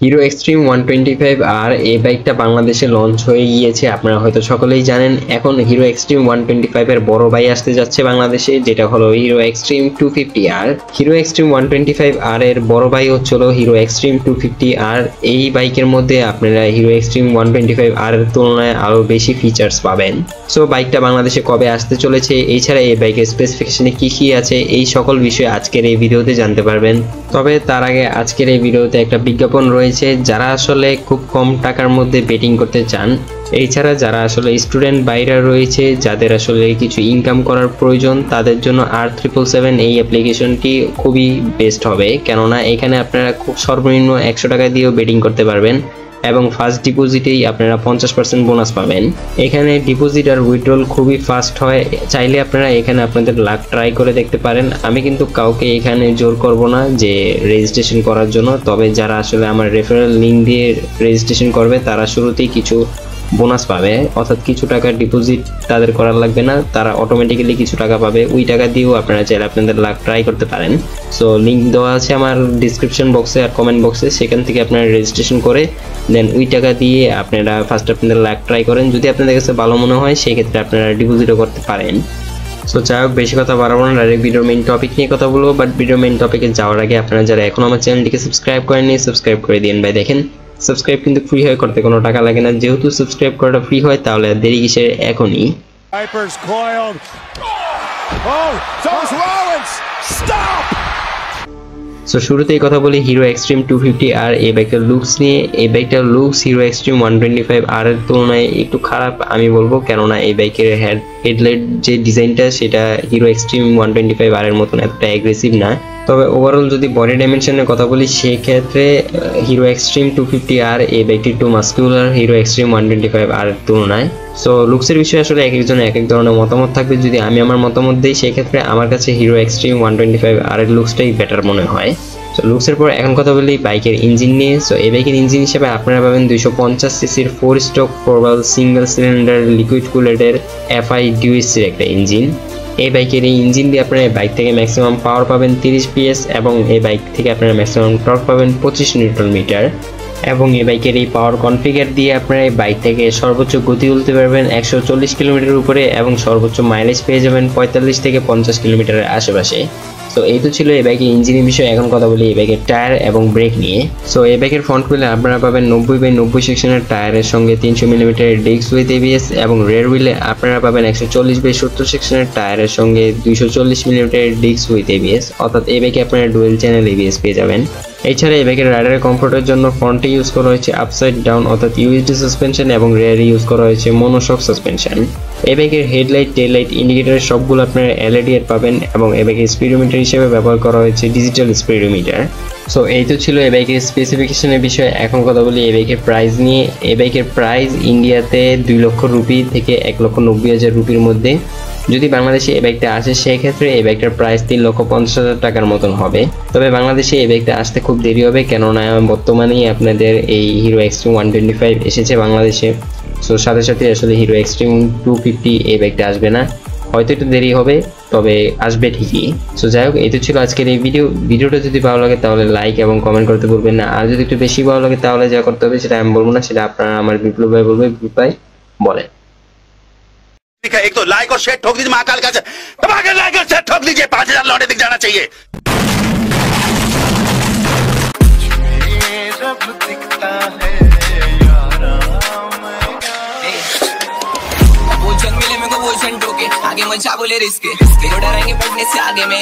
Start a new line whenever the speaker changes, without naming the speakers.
Hero extreme 125 আর এই বাইকটা বাংলাদেশে লঞ্চ হয়ে গিয়েছে। আপনারা হয়তো সকলেই জানেন এখন হিরো এক্সট্রিম 125 এর বড় ভাই আসতে যাচ্ছে বাংলাদেশে, যেটা হলো হিরো এক্সট্রিম 250 আর। হিরো এক্সট্রিম 125 আর এর বড় ভাই হচ্ছিল হিরো এক্সট্রিম 250 আর। এই বাইকের মধ্যে আপনারা হিরো এক্সট্রিম 125 আর এর তুলনায় আরো বেশি ফিচার্স পাবেন। সো বাইকটা বাংলাদেশে কবে আসতে চলেছে, এছাড়া এই বাইকের স্পেসিফিকেশনে কি কি আছে, এই সকল বিষয়ে আজকের এই ভিডিওতে জানতে পারবেন। তবে তার আগে আজকের এই ভিডিওতে একটা বিজ্ঞাপন রয়েছে, যারা আসলে খুব কম টাকার মধ্যে বেটিং করতে চান, এছাড়া যারা আসলে স্টুডেন্ট বাইরা রয়েছে, যাদের আসলে কিছু ইনকাম করার প্রয়োজন, তাদের জন্য R777 এই অ্যাপ্লিকেশনটি খুবই বেস্ট হবে। কেননা এখানে আপনারা খুব সর্বনিম্ন 100 টাকা দিয়েও বেটিং করতে পারবেন এবং ফার্স্ট ডিপোজিটেই আপনারা 50% বোনাস পাবেন। এখানে ডিপোজিট আর উইথড্রল খুবই ফাস্ট হয়। চাইলে আপনারা এখানে আপনাদের লাক ট্রাই করে দেখতে পারেন। আমি কিন্তু কাউকে এখানে জোর করব না যে রেজিস্ট্রেশন করার জন্য, তবে যারা আসলে আমার রেফারেল লিঙ্ক দিয়ে রেজিস্ট্রেশন করবে তারা শুরুতেই কিছু বোনাস পাবে, অর্থাৎ কিছু টাকা ডিপোজিট তাদের করার লাগবে না, তারা অটোমেটিক্যালি কিছু টাকা পাবে। ওই টাকা দিয়েও আপনারা চাইলে আপনাদের লাক ট্রাই করতে পারেন। সো লিঙ্ক দেওয়া আছে আমার ডিসক্রিপশন বক্সে আর কমেন্ট বক্সে, সেখান থেকে আপনারা রেজিস্ট্রেশন করে দেন ওই টাকা দিয়ে আপনারা ফার্স্ট আপনাদের লাক ট্রাই করেন। যদি আপনাদের কাছে ভালো মনে হয় সেই ক্ষেত্রে আপনারা ডিপোজিটও করতে পারেন। সো যাই হোক, বেশি কথা বাড়াবো না, ডাইরেক্ট ভিডিওর মেইন টপিক নিয়ে কথা বলবো। বাট ভিডিওর মেইন টপিকে যাওয়ার আগে আপনারা যারা এখন আমার চ্যানেলটিকে সাবস্ক্রাইব করেননি, সাবস্ক্রাইব করে দিন ভাই। দেখেন সাবস্ক্রাইব কিন্তু ফ্রি হয়, করতে কোনো টাকা লাগে না। যেহেতু সাবস্ক্রাইব করাটা ফ্রি হয় তাহলে আর দেরি কিসের, এখনই। সো শুরুতেই কথা বলি হিরো এক্সট্রিম 250 আর এই বাইকটার লুকস নিয়ে। এই বাইকটার লুকস হিরো এক্সট্রিম 125 আর এর তুলনায় একটু খারাপ আমি বলবো, কেননা এই বাইকের হেডলাইট যে ডিজাইনটা সেটা হিরো এক্সট্রিম 125 আর এর মতন এতটা অ্যাগ্রেসিভ না। তবে ওভারঅল যদি বডি ডাইমেনশনের কথা বলি সেক্ষেত্রে হিরো এক্সট্রিম 250 আর এই বাইকটি একটু মাস্কুলার হিরো এক্সট্রিম 125 আর এর তুলনায়। সো লুকসের বিষয়ে আসলে এক একজনের এক এক ধরনের মতামত থাকবে। যদি আমি আমার মতামত দিই সেক্ষেত্রে আমার কাছে হিরো এক্সট্রিম 125 আর এর লুকসটাই বেটার মনে হয়। সো লুকসের পর এখন কথা বলি বাইকের ইঞ্জিন নিয়ে। সো এই বাইকের ইঞ্জিন হিসেবে আপনারা পাবেন 250 সিসির 4 stroke 4 valve single cylinder liquid কুলেটের FI DUSC-র একটা ইঞ্জিন। এই বাইকের এই ইঞ্জিন দিয়ে আপনারা বাইক থেকে ম্যাক্সিমাম পাওয়ার পাবেন 30 PS এবং এই বাইক থেকে আপনারা ম্যাক্সিমাম টর্ক পাবেন 25 নিউটন মিটার। এবং এই বাইকের এই পাওয়ার কনফিগার দিয়ে আপনারা এই বাইক থেকে সর্বোচ্চ গতি তুলতে পারবেন 140 কিলোমিটার উপরে এবং সর্বোচ্চ মাইলেজ পেয়ে যাবেন 45 থেকে 50 কিলোমিটারের আশেপাশে। সো এই তো ছিল এই বাইকের ইঞ্জিনের বিষয়ে। এখন কথা বলি এই বাইকের টায়ার এবং ব্রেক নিয়ে। সো এই বাইকের ফ্রন্ট হুইলে আপনারা পাবেন 90/90 সেকশনের টায়ারের সঙ্গে 300 মিলিমিটারের ডিস্ক উইথ ABS এবং রেয়ার হুইলে আপনারা পাবেন 140/70 সেকশনের টায়ারের সঙ্গে 240 মিলিমিটারের ডিস্ক উইথ ABS, অর্থাৎ এই বাইকে আপনারা ডুয়েল চ্যানেল ABS পেয়ে যাবেন। এছাড়া এই বাইকের রাইডারের কমফোর্টের জন্য ফ্রন্টে ইউজ করা হয়েছে আপসাইড ডাউন অর্থাৎ UHD সাসপেনশন এবং রেয়ারে ইউজ করা হয়েছে মনোশক সাসপেনশন। এই বাইকের হেডলাইট, টেললাইট, ইন্ডিকেটর সবগুলো আপনারা LED এর পাবেন এবং এই বাইকের স্পিডোমিটার হিসেবে ব্যবহার করা হয়েছে ডিজিটাল স্পিডোমিটার। সো এই তো ছিল এই বাইকের স্পেসিফিকেশনের বিষয়ে। এখন কথা বলি এই বাইকের প্রাইস নিয়ে। এই বাইকের প্রাইস ইন্ডিয়াতে 2 লক্ষ রুপি থেকে 1,90,000 রুপির মধ্যে। যদি বাংলাদেশে এই বাইকটা আসে সেক্ষেত্রে এই বাইকটার প্রাইস 3,50,000 টাকার মতন হবে। তবে বাংলাদেশে এই বাইকটা আসতে খুব দেরি হবে, কেননা বর্তমানেই আপনাদের এই হিরো এক্সট্রিম 125 এসেছে বাংলাদেশে। সো সাথে সাথে আসলে হিরো এক্সট্রিম 250 এই বাইকটা আসবে না, হয়তো একটু দেরি হবে, তবে আসবে ঠিকই। সো যাই হোক, এই তো ছিল আজকের এই ভিডিওটা যদি ভালো লাগে তাহলে লাইক এবং কমেন্ট করতে ভুলবেন না। আর যদি একটু বেশি ভালো লাগে তাহলে যা করতে হবে সেটা আমি বলবো না, সেটা আপনারা আমার বিপ্লব ভাই বলবে। বিপ্লব ভাই বলেন।
एक तो लाइक और शेयर ठोक दीजिए, महाकाल का लाइक और शेयर ठोक दीजिए, 5000 लौटे दिख जाना चाहिए। आगे मचा बोले रिस्क, डरेंगे पढ़ने से आगे में